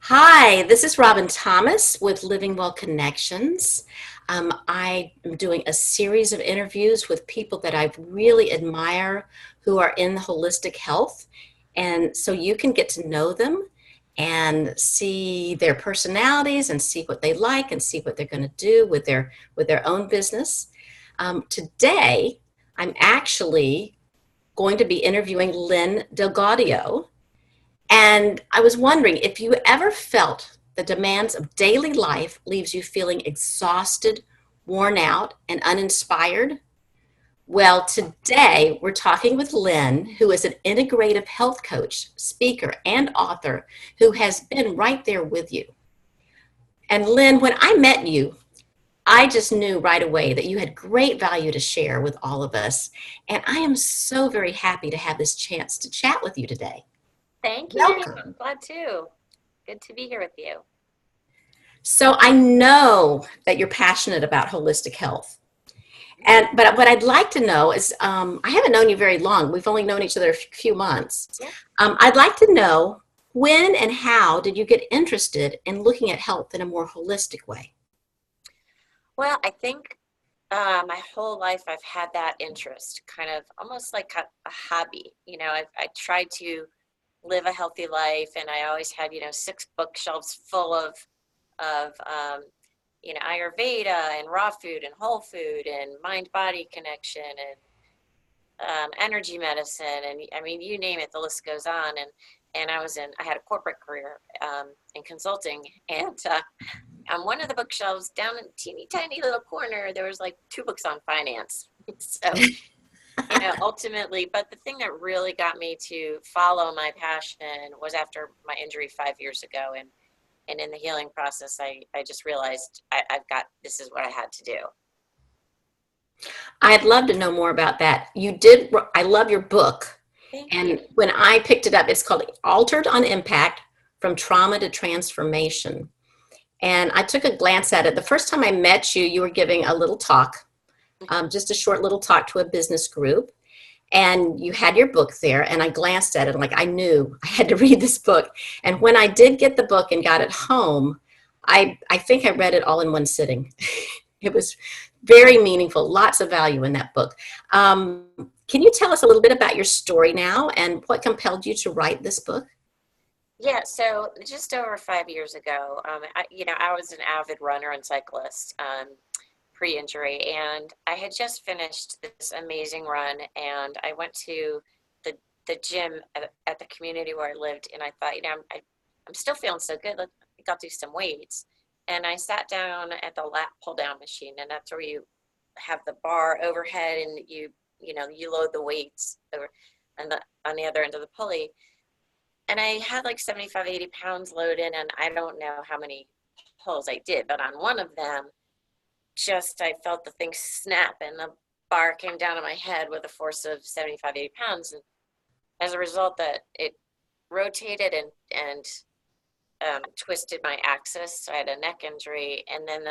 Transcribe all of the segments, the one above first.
Hi, this is Robin Thomas with Living Well Connections. I am doing a series of interviews with people that I really admire who are in holistic health. And so you can get to know them and see their personalities and see what they like and see what they're going to do with their own business. Today, I'm actually going to be interviewing Lynn DelGaudio. And I was wondering if you ever felt the demands of daily life leaves you feeling exhausted, worn out, and uninspired. Well, today we're talking with Lynn, who is an integrative health coach, speaker, and author who has been right there with you. And Lynn, when I met you, I just knew right away that you had great value to share with all of us. And I am so very happy to have this chance to chat with you today. Thank you. I'm Welcome. glad too. Good to be here with you. So I know that you're passionate about holistic health. But what I'd like to know is, I haven't known you very long. We've only known each other a few months. Yeah. I'd like to know when and how did you get interested in looking at health in a more holistic way? Well, I think my whole life I've had that interest, kind of almost like a hobby. I tried to live a healthy life, and I always had, six bookshelves full of Ayurveda and raw food and whole food and mind-body connection and energy medicine, and I mean, you name it, the list goes on. And I had a corporate career in consulting, and on one of the bookshelves down in a teeny tiny little corner, there was like two books on finance. So, ultimately, but the thing that really got me to follow my passion was after my injury 5 years ago. And in the healing process, I just realized this is what I had to do. I'd love to know more about that. I love your book. Thank you. And when I picked it up, it's called Altered on Impact From Trauma to Transformation. And I took a glance at it. The first time I met you, you were giving a little talk, just a short little talk to a business group. And you had your book there, and I glanced at it, and like I knew I had to read this book. And when I did get the book and got it home, I think I read it all in one sitting. It was very meaningful, lots of value in that book. Can you tell us a little bit about your story now and what compelled you to write this book? Yeah, so just over 5 years ago, I was an avid runner and cyclist pre-injury, and I had just finished this amazing run, and I went to the gym at the community where I lived, and I thought, I'm still feeling so good. Let's go do some weights. And I sat down at the lat pull down machine, and that's where you have the bar overhead, and you load the weights over and on the other end of the pulley. And I had like 75, 80 pounds loaded, and I don't know how many pulls I did, but on one of them, I felt the thing snap, and the bar came down on my head with a force of 75, 80 pounds. And as a result, that it rotated and twisted my axis. So I had a neck injury. And then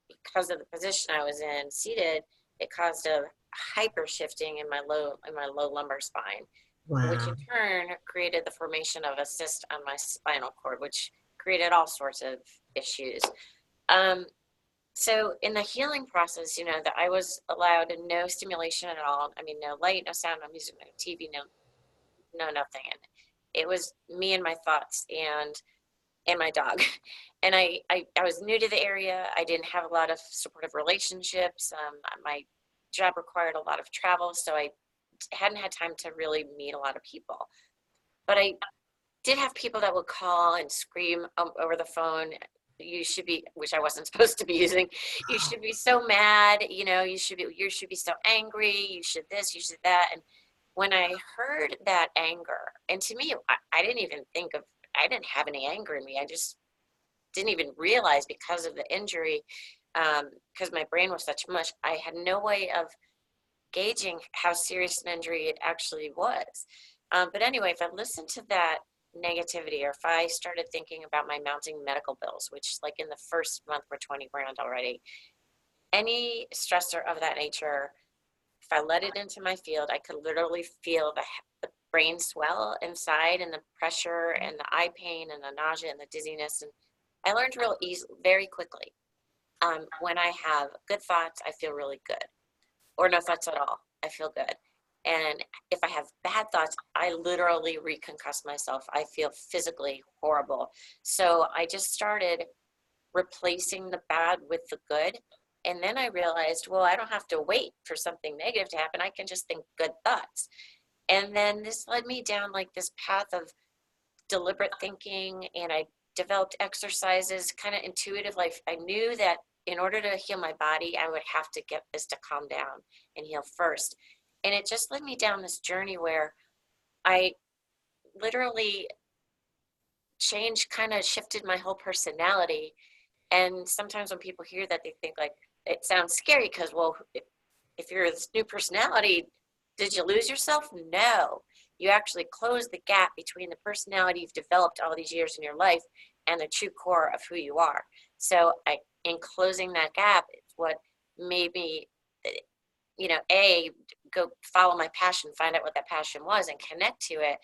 because of the position I was in seated, it caused a hyper shifting in my low lumbar spine, which Wow. in turn created the formation of a cyst on my spinal cord, which created all sorts of issues. So in the healing process, that I was allowed no stimulation at all. I mean, no light, no sound, no music, no TV, no nothing. And it was me and my thoughts and my dog. And I was new to the area. I didn't have a lot of supportive relationships. My job required a lot of travel, so I hadn't had time to really meet a lot of people. But I did have people that would call and scream over the phone, you should be, which I wasn't supposed to be using, you should be so mad, you should be so angry, you should this, you should that. And when I heard that anger, and to me, I didn't even I didn't have any anger in me. I just didn't even realize, because of the injury, because my brain was such mush, I had no way of gauging how serious an injury it actually was. But anyway, if I listened to that negativity, or if I started thinking about my mounting medical bills, which like in the first month were 20 grand already, any stressor of that nature, if I let it into my field, I could literally feel brain swell inside, and the pressure and the eye pain and the nausea and the dizziness. And I learned real easy, very quickly. When I have good thoughts, I feel really good, or no thoughts at all, I feel good. And if I have bad thoughts, I literally reconcuss myself. I feel physically horrible. So I just started replacing the bad with the good. And then I realized, well, I don't have to wait for something negative to happen. I can just think good thoughts. And then this led me down like this path of deliberate thinking, and I developed exercises, kind of intuitive. Like I knew that in order to heal my body, I would have to get this to calm down and heal first. And it just led me down this journey where I literally changed, kind of shifted my whole personality. And sometimes when people hear that, they think like it sounds scary because, well, if you're this new personality, did you lose yourself? No. You actually close the gap between the personality you've developed all these years in your life and the true core of who you are. So in closing that gap, it's what made me, go follow my passion, find out what that passion was and connect to it.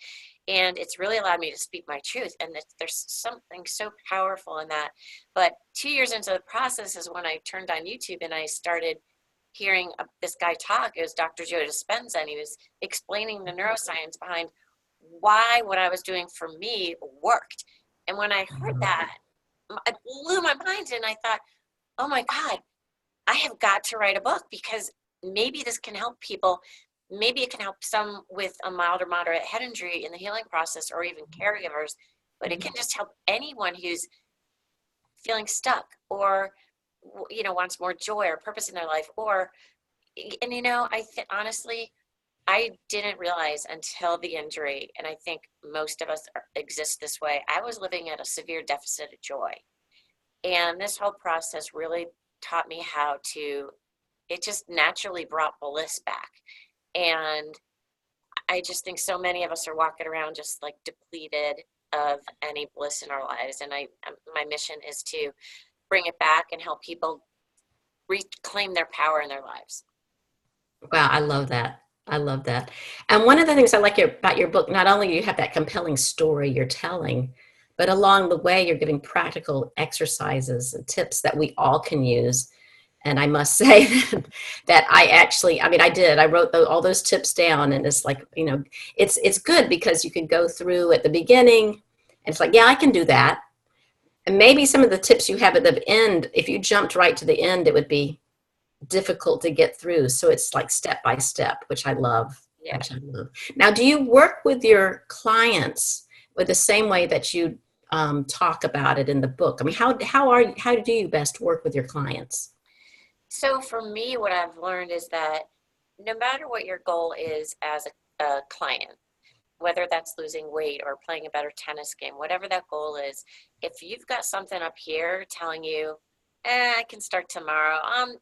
And it's really allowed me to speak my truth. And there's something so powerful in that. But 2 years into the process is when I turned on YouTube and I started hearing this guy talk. It was Dr. Joe Dispenza, and he was explaining the neuroscience behind why what I was doing for me worked. And when I heard that, it blew my mind, and I thought, oh my God, I have got to write a book, because maybe this can help people. Maybe it can help some with a mild or moderate head injury in the healing process, or even caregivers, but it can just help anyone who's feeling stuck, or wants more joy or purpose in their life. And honestly, I didn't realize until the injury, and I think most of us exist this way, I was living at a severe deficit of joy. And this whole process really taught me how to, it just naturally brought bliss back. And I just think so many of us are walking around just like depleted of any bliss in our lives. And my mission is to bring it back and help people reclaim their power in their lives. Wow, I love that. I love that. And one of the things I like about your book, not only do you have that compelling story you're telling, but along the way, you're giving practical exercises and tips that we all can use. And I must say that I wrote all those tips down, and it's like, it's good because you can go through at the beginning and it's like, yeah, I can do that. And maybe some of the tips you have at the end, if you jumped right to the end, it would be difficult to get through. So it's like step by step, which I love. Yeah. Which I love. Now, do you work with your clients with the same way that you talk about it in the book? I mean, how do you best work with your clients? So for me, what I've learned is that no matter what your goal is as a client, whether that's losing weight or playing a better tennis game, whatever that goal is, if you've got something up here telling you, I can start tomorrow,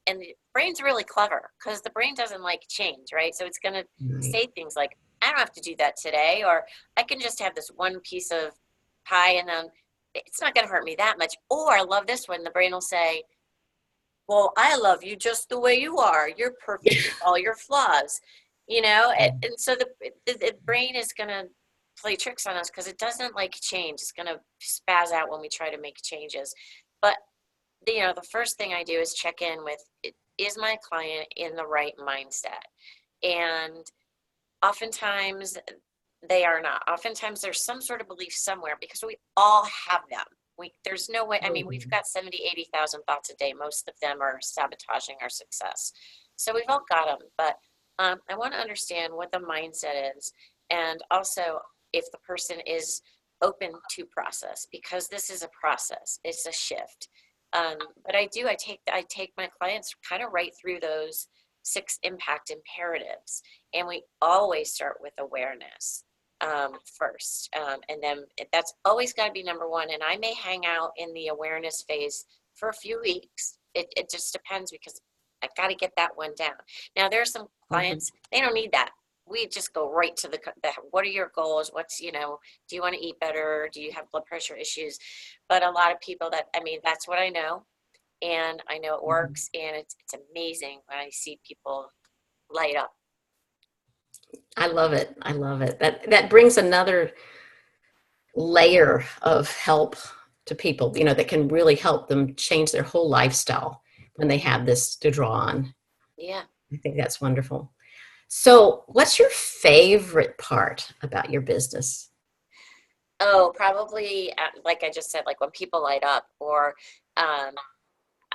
and the brain's really clever because the brain doesn't like change, right? So it's going to Right. say things like, I don't have to do that today, or I can just have this one piece of pie and then it's not going to hurt me that much. Or I love this one, the brain will say, well, I love you just the way you are. You're perfect with all your flaws, and so the brain is going to play tricks on us because it doesn't like change. It's going to spaz out when we try to make changes. But, the first thing I do is check in with, is my client in the right mindset? And oftentimes they are not. Oftentimes there's some sort of belief somewhere, because we all have them. There's no way. I mean, we've got 70, 80,000 thoughts a day. Most of them are sabotaging our success. So we've all got them. But I want to understand what the mindset is. And also if the person is open to process, because this is a process. It's a shift. But I take my clients kind of right through those 6 impact imperatives. And we always start with awareness first. And then that's always got to be number one. And I may hang out in the awareness phase for a few weeks. It just depends, because I got to get that one down. Now, there are some clients, they don't need that. We just go right to the what are your goals? Do you want to eat better? Do you have blood pressure issues? But a lot of people that's what I know. And I know it works. And it's amazing when I see people light up. I love it. I love it. That brings another layer of help to people, that can really help them change their whole lifestyle when they have this to draw on. Yeah. I think that's wonderful. So, what's your favorite part about your business? Oh, probably like I just said, like when people light up, or um,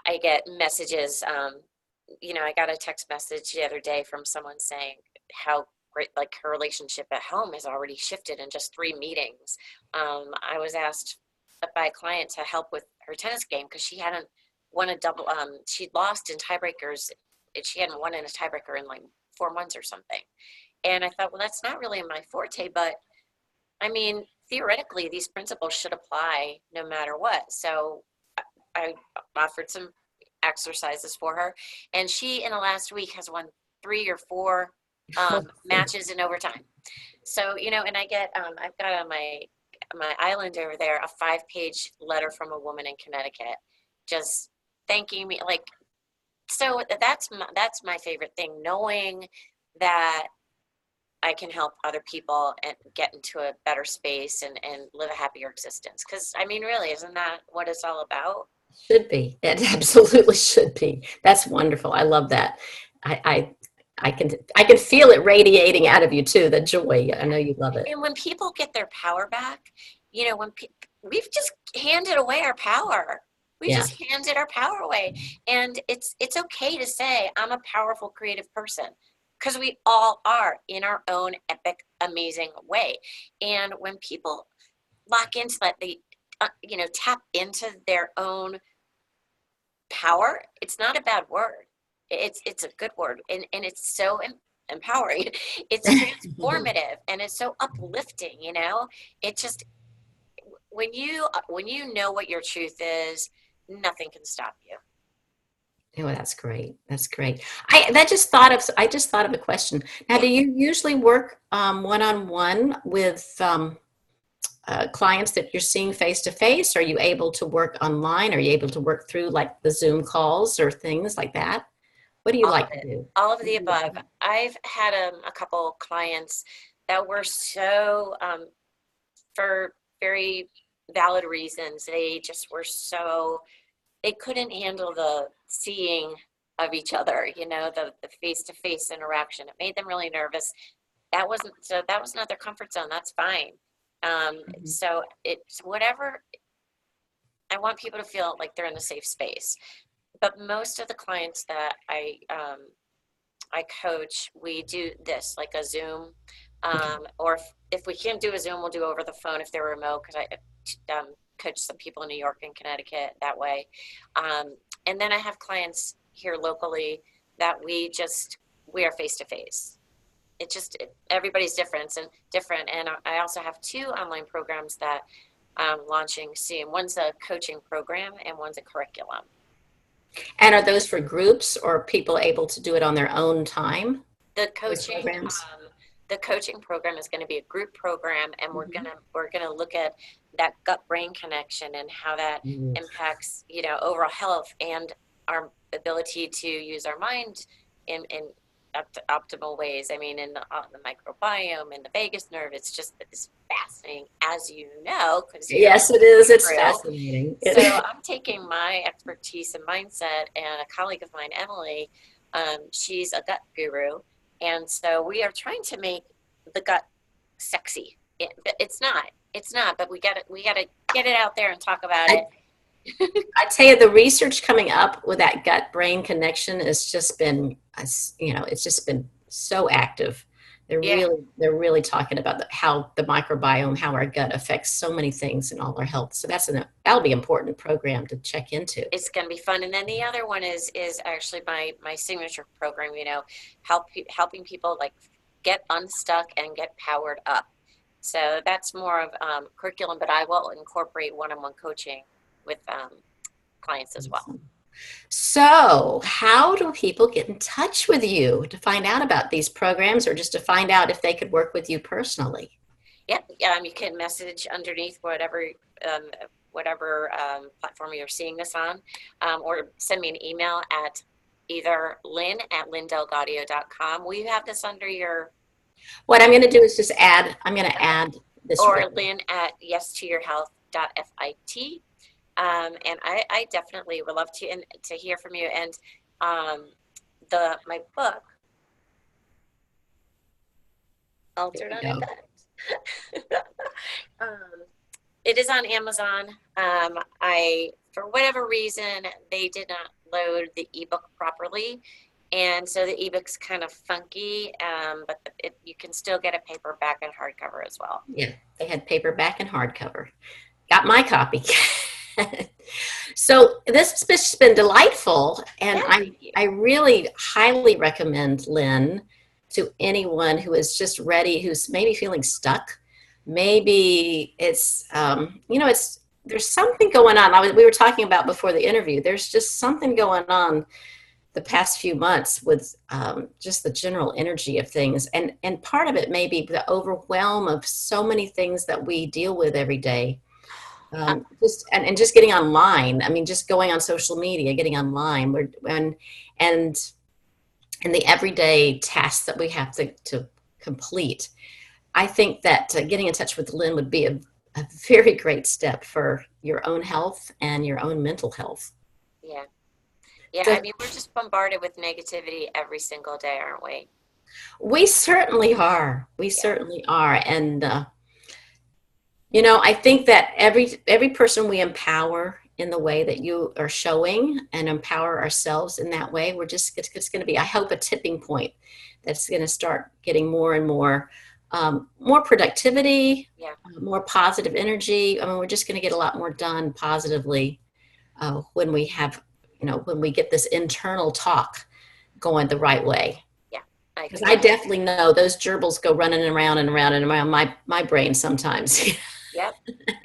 I get messages. I got a text message the other day from someone saying how great, like her relationship at home has already shifted in just 3 meetings. I was asked by a client to help with her tennis game because she hadn't won a double. She'd lost in tiebreakers. She hadn't won in a tiebreaker in like 4 months or something. And I thought, well, that's not really my forte, but I mean, theoretically, these principles should apply no matter what. So I offered some exercises for her, and she in the last week has won 3 or 4 matches in overtime. So and I've got on my island over there a 5-page letter from a woman in Connecticut, just thanking me. Like, so that's my favorite thing, knowing that I can help other people and get into a better space and live a happier existence. Because I mean, really, isn't that what it's all about? Should be. It absolutely should be. That's wonderful. I love that. I, I I can feel it radiating out of you too, the joy. I know you love it. And when people get their power back, we've just handed away our power. We Yeah. just handed our power away. And it's okay to say I'm a powerful creative person, because we all are in our own epic amazing way. And when people lock into that, they tap into their own power. It's not a bad word. It's a good word, and it's so empowering. It's transformative, and it's so uplifting. It just, when you know what your truth is, nothing can stop you. Oh, that's great. That's great. I just thought of a question. Now, Yeah. do you usually work one-on-one with clients that you're seeing face to face? Are you able to work online? Are you able to work through like the Zoom calls or things like that? What do you All of like to it, do? all of the above. I've had a couple clients that were so for very valid reasons. They just were so, they couldn't handle the seeing of each other, the face-to-face interaction. It made them really nervous. That was not their comfort zone. That's fine. Mhm. So it's whatever. I want people to feel like they're in a safe space. But most of the clients that I coach, we do this like a Zoom, Okay. or if we can't do a Zoom, we'll do over the phone if they're remote, because I coach some people in New York and Connecticut that way. And then I have clients here locally that we are face to face. Everybody's different. And I also have 2 online programs that I'm launching soon. One's a coaching program and one's a curriculum. And are those for groups or people able to do it on their own time? The Those coaching, programs? the coaching program is going to be a group program, and we're Mhm. gonna we're gonna look at that gut brain connection and how that Mm. impacts overall health and our ability to use our mind in optimal ways. I mean, in the microbiome and the vagus nerve, it's fascinating, as you know, because you're Yes, it is. It's through. fascinating. So I'm taking my expertise and mindset, and a colleague of mine, Emily, she's a gut guru, and so we are trying to make the gut sexy. It's not. It's not. But we got to get it out there and talk about I, it. I tell you, the research coming up with that gut brain connection has just been, it's just been so active. Yeah, They're really talking about how the microbiome, how our gut affects so many things in all our health. So that'll be an important program to check into. it's going to be fun. And then the other one is actually my signature program. Helping people like get unstuck and get powered up. So that's more of curriculum, but I will incorporate one-on-one coaching with clients as well. So, how do people get in touch with you to find out about these programs or just to find out if they could work with you personally? Yep. You can message underneath um, whatever platform you're seeing this on, or send me an email at either Lynn at LynnDelGaudio.com. Will you have this under your? What I'm going to do is just add, I'm going to Okay. add this. Or Lynn at yes2yourhealth.fit. And I definitely would love to and to hear from you. And my book, There Altered we on go. Impact. It is on Amazon. I, for whatever reason, they did not load the ebook properly. And so the ebook's kind of funky, but you can still get a paperback and hardcover as well. Yeah, they had paperback and hardcover. Got my copy. So this has been delightful, and Yeah, I thank you. I really highly recommend Lynn to anyone who is just ready, who's maybe feeling stuck. Maybe it's it's there's something going on. We were talking about before the interview. There's just something going on the past few months with just the general energy of things, and part of it may be the overwhelm of so many things that we deal with every day, Uh, and just getting online. I mean, just going on social media, getting online, and and the everyday tasks that we have to complete. I think that getting in touch with Lynn would be a very great step for your own health and your own mental health. yeah. Yeah, I The, mean, we're just bombarded with negativity every single day, aren't we? we certainly are. We Yeah. certainly are, and I think that every person we empower in the way that you are showing, and empower ourselves in that way, it's going to be, I hope, a tipping point that's going to start getting more and more productivity, Yeah. more positive energy. I mean, we're just going to get a lot more done positively when we have, when we get this internal talk going the right way. Yeah. I Because agree. I definitely know those gerbils go running around and around and around my brain sometimes. Yep.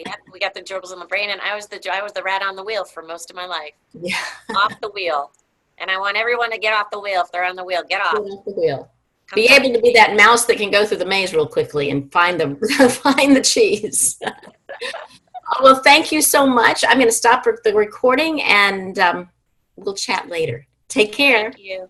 Yep. We got the gerbils in the brain, and I was the rat on the wheel for most of my life. Yeah, Off the wheel. And I want everyone to get off the wheel if they're on the wheel. Get get off. off the wheel. Come Be join able to be me. that mouse that can go through the maze real quickly and find the find the cheese. Well, thank you so much. I'm going to stop the recording, and we'll chat later. Take Thank care. you.